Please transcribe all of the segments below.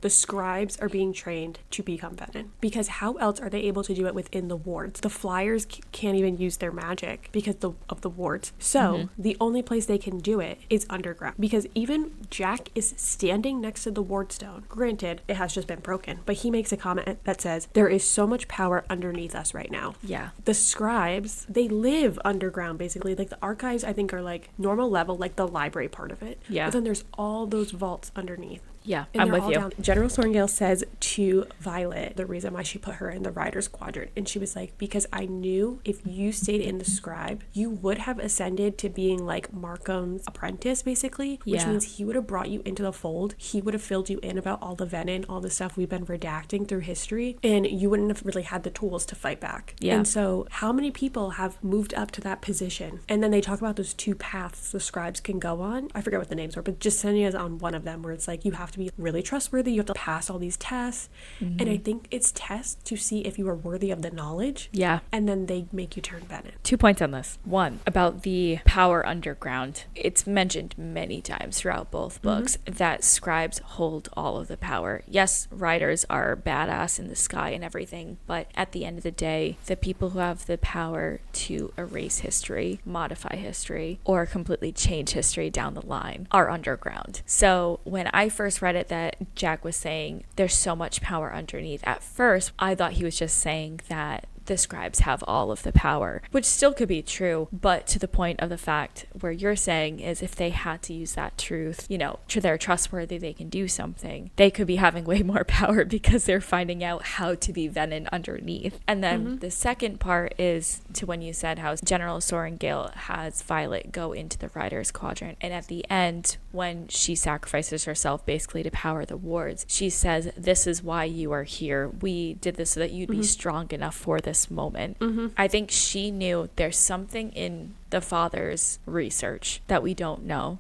The scribes are being trained to become venin, because how else are they able to do it within the wards? The flyers can't even use their magic because of the wards. So the only place they can do it is underground, because even Jack is standing next to the ward stone. Granted, it has just been broken, but he makes a comment that says there is so much power underneath us right now. Yeah. The scribes, they live underground basically. Like the archives, I think, are like normal level, like the library part of it. Yeah. But then there's all those vaults underneath. Yeah, And I'm they're with all you. down. General Sorrengail says to Violet the reason why she put her in the Rider's Quadrant. And she was like, because I knew if you stayed in the scribe, you would have ascended to being like Markham's apprentice, basically. Which means he would have brought you into the fold. He would have filled you in about all the venin, all the stuff we've been redacting through history. And you wouldn't have really had the tools to fight back. Yeah. And so how many people have moved up to that position? And then they talk about those two paths the scribes can go on. I forget what the names are, but Jasenia's on one of them, where it's like you have to be really trustworthy, you have to pass all these tests. And I think it's tests to see if you are worthy of the knowledge. Yeah. And then they make you turn venin. 2 points on this. One, about the power underground. It's mentioned many times throughout both books that scribes hold all of the power. Yes, writers are badass in the sky and everything, but at the end of the day, the people who have the power to erase history, modify history, or completely change history down the line are underground. So when I first read it, that Jack was saying there's so much power underneath, at first I thought he was just saying that the scribes have all of the power, which still could be true, but to the point of the fact where you're saying is if they had to use that truth, they're trustworthy, they can do something, they could be having way more power because they're finding out how to be venin underneath. And then the second part is to when you said how General Sorrengail has Violet go into the Rider's Quadrant, and at the end when she sacrifices herself basically to power the wards, she says, this is why you are here, we did this so that you'd be strong enough for this moment. I think she knew there's something in the father's research that we don't know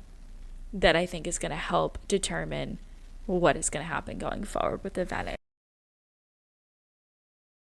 that I think is going to help determine what is going to happen going forward with the venin.